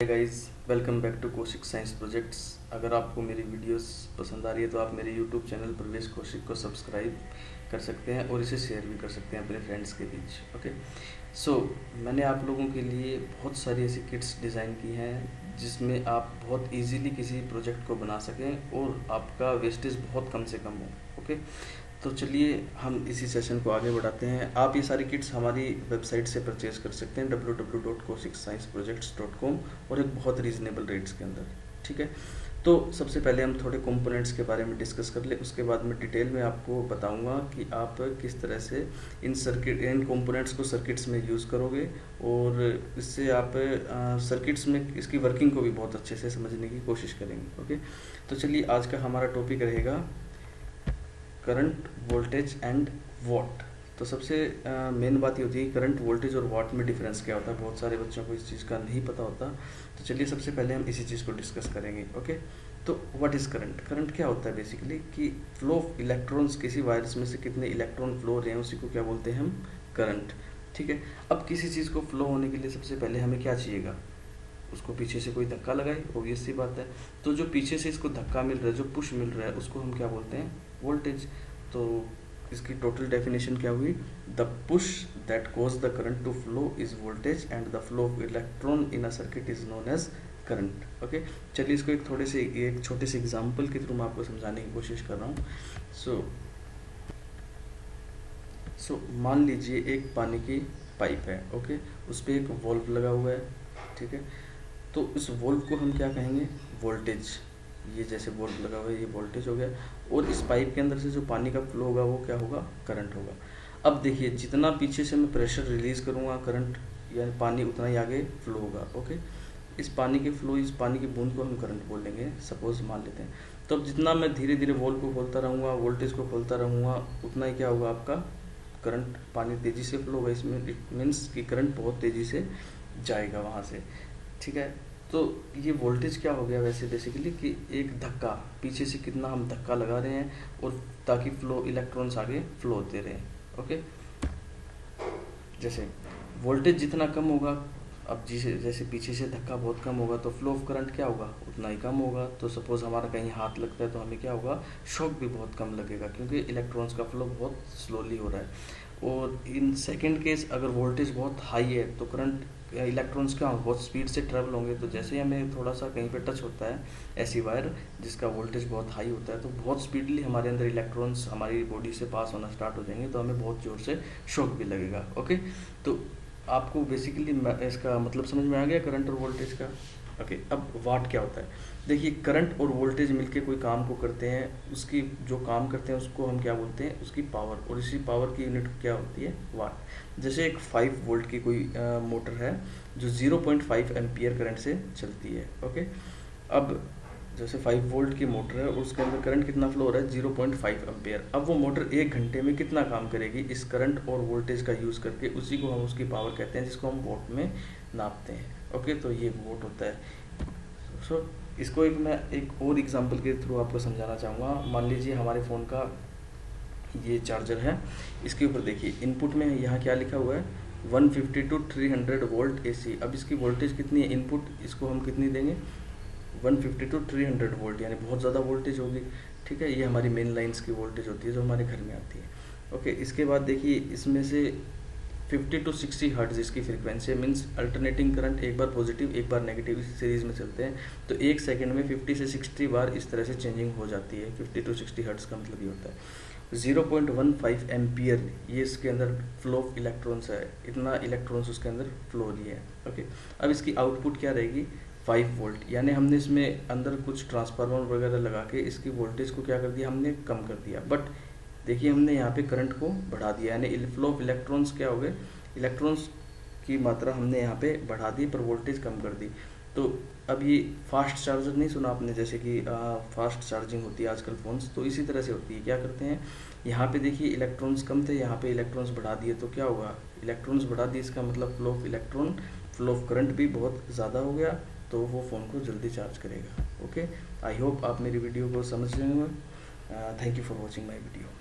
Guys, welcome back to Kaushik science projects. अगर आपको मेरी वीडियोस पसंद आ रही है तो आप मेरे यूट्यूब चैनल प्रवेश कौशिक को सब्सक्राइब कर सकते हैं और इसे शेयर भी कर सकते हैं अपने फ्रेंड्स के बीच। ओके, सो मैंने आप लोगों के लिए बहुत सारी ऐसी किट्स डिज़ाइन की हैं जिसमें आप बहुत इजीली किसी प्रोजेक्ट को बना सकें और आपका वेस्टेज बहुत कम से कम हो। ओके, तो चलिए हम इसी सेशन को आगे बढ़ाते हैं। आप ये सारी किट्स हमारी वेबसाइट से परचेज कर सकते हैं www.koshikscienceprojects.com और एक बहुत रीजनेबल रेट्स के अंदर। ठीक है, तो सबसे पहले हम थोड़े कंपोनेंट्स के बारे में डिस्कस कर ले, उसके बाद में डिटेल में आपको बताऊंगा कि आप किस तरह से इन कंपोनेंट्स को सर्किट्स में यूज़ करोगे और इससे आप सर्किट्स में इसकी वर्किंग को भी बहुत अच्छे से समझने की कोशिश करेंगे। ओके, तो चलिए आज का हमारा टॉपिक रहेगा करंट, वोल्टेज एंड वॉट। तो सबसे मेन बात ये होती है करंट, वोल्टेज और वॉट में डिफरेंस क्या होता है। बहुत सारे बच्चों को इस चीज़ का नहीं पता होता, तो चलिए सबसे पहले हम इसी चीज़ को डिस्कस करेंगे। ओके, तो व्हाट इज़ करंट। करंट क्या होता है बेसिकली कि फ्लो ऑफ इलेक्ट्रॉन्स, किसी वायर्स में से कितने इलेक्ट्रॉन फ्लो हो रहे हैं उसी को क्या बोलते हैं हम, करंट। ठीक है, अब किसी चीज़ को फ्लो होने के लिए सबसे पहले हमें क्या चाहिएगा, उसको पीछे से कोई धक्का लगाए, ऑब्वियस सी बात है। तो जो पीछे से इसको धक्का मिल रहा है, जो पुश मिल रहा है, उसको हम क्या बोलते हैं, वोल्टेज। तो इसकी टोटल डेफिनेशन क्या हुई, the push that causes the current to flow is voltage and the flow of electron in a circuit is known as current. Okay, चलिए इसको एक छोटे से एग्जाम्पल के थ्रू मैं आपको समझाने की कोशिश कर रहा हूँ। सो मान लीजिए एक पानी की पाइप है। ओके, उस पर एक वॉल्व लगा हुआ है। ठीक है, तो इस वोल्ट को हम क्या कहेंगे, वोल्टेज। ये जैसे वोल्ट लगा हुआ है, ये वोल्टेज हो गया, और इस पाइप के अंदर से जो पानी का फ्लो होगा वो क्या होगा, करंट होगा। अब देखिए जितना पीछे से मैं प्रेशर रिलीज करूँगा, करंट यानी पानी उतना ही आगे फ्लो होगा। ओके, इस पानी की बूंद को हम करंट बोल देंगे, सपोज मान लेते हैं। तो अब जितना मैं धीरे धीरे वोल्ट को खोलता रहूँगा, वोल्टेज को खोलता रहूँगा, उतना ही क्या होगा, आपका करंट, पानी तेज़ी से फ्लो होगा। इसमें इट मीन्स कि करंट बहुत तेज़ी से जाएगा वहाँ से। ठीक है, तो ये वोल्टेज क्या हो गया वैसे बेसिकली कि एक धक्का, पीछे से कितना हम धक्का लगा रहे हैं और ताकि फ्लो इलेक्ट्रॉन्स आगे फ्लो होते रहे। ओके, जैसे वोल्टेज जितना कम होगा, अब जैसे पीछे से धक्का बहुत कम होगा तो फ्लो ऑफ करंट क्या होगा, उतना ही कम होगा। तो सपोज हमारा कहीं हाथ लगता है तो हमें क्या होगा, शॉक भी बहुत कम लगेगा क्योंकि इलेक्ट्रॉन्स का फ्लो बहुत स्लोली हो रहा है। और इन सेकेंड केस अगर वोल्टेज बहुत हाई है तो करंट, इलेक्ट्रॉन्स क्या बहुत स्पीड से ट्रेवल होंगे। तो जैसे ही हमें थोड़ा सा कहीं पे टच होता है ऐसी वायर जिसका वोल्टेज बहुत हाई होता है, तो बहुत स्पीडली हमारे अंदर इलेक्ट्रॉन्स हमारी बॉडी से पास होना स्टार्ट हो जाएंगे, तो हमें बहुत ज़ोर से शॉक भी लगेगा। ओके, तो आपको बेसिकली इसका मतलब समझ में आ गया करंट और वोल्टेज का। ओके, अब वाट क्या होता है। देखिए करंट और वोल्टेज मिलके कोई काम को करते हैं, उसकी जो काम करते हैं उसको हम क्या बोलते हैं, उसकी पावर, और इसी पावर की यूनिट क्या होती है, वाट। जैसे एक 5 वोल्ट की कोई मोटर है जो 0.5 एम्पियर करंट से चलती है। ओके, अब जैसे 5 वोल्ट की मोटर है और उसके अंदर करंट कितना फ्लो हो रहा है, 0.5 एम्पियर। अब वो मोटर 1 घंटे में कितना काम करेगी इस करंट और वोल्टेज का यूज़ करके, उसी को हम उसकी पावर कहते हैं, जिसको हम वोट में नापते हैं। ओके, तो ये वोट होता है। सो इसको मैं एक और एग्जांपल के थ्रू आपको समझाना चाहूँगा। मान लीजिए हमारे फ़ोन का ये चार्जर है, इसके ऊपर देखिए इनपुट में यहाँ क्या लिखा हुआ है, 150 to 300 वोल्ट AC। अब इसकी वोल्टेज कितनी है, इनपुट इसको हम कितनी देंगे, 150 to 300 वोल्ट, यानी बहुत ज़्यादा वोल्टेज होगी। ठीक है, ये हमारी मेन लाइंस की वोल्टेज होती है जो हमारे घर में आती है। ओके, इसके बाद देखिए इसमें से 50 to 60 हर्ट्ज इसकी फ्रीक्वेंसी है, मीन्स अल्टरनेटिंग करंट, एक बार पॉजिटिव एक बार नेगेटिव इस सीरीज में चलते हैं, तो एक सेकंड में 50 से 60 बार इस तरह से चेंजिंग हो जाती है। 50 to 60 हर्ट्ज का मतलब ये होता है 0.15 एम्पियर, ये इसके अंदर फ्लो ऑफ इलेक्ट्रॉन्स है, इतना इलेक्ट्रॉन्स उसके अंदर फ्लो हो रही है। ओके, अब इसकी आउटपुट क्या रहेगी, 5 वोल्ट, यानी हमने इसमें अंदर कुछ ट्रांसफार्मर वगैरह लगा के इसकी वोल्टेज को क्या कर दिया, हमने कम कर दिया। बट देखिए हमने यहाँ पे करंट को बढ़ा दिया, यानी फ्लो ऑफ इलेक्ट्रॉन्स क्या हो गए, इलेक्ट्रॉन्स की मात्रा हमने यहाँ पे बढ़ा दी पर वोल्टेज कम कर दी। तो अब ये फास्ट चार्जर नहीं सुना आपने, जैसे कि फास्ट चार्जिंग होती है आजकल फ़ोन्स, तो इसी तरह से होती है। क्या करते हैं, यहाँ पे देखिए इलेक्ट्रॉन्स कम थे, यहाँ पे इलेक्ट्रॉन्स बढ़ा दिए, तो क्या होगा, इलेक्ट्रॉन्स बढ़ा दिए, इसका मतलब फ्लो ऑफ करंट भी बहुत ज़्यादा हो गया, तो वो फ़ोन को जल्दी चार्ज करेगा। ओके, आई होप आप मेरी वीडियो को समझ रहे होंगे। Thank you for watching my video.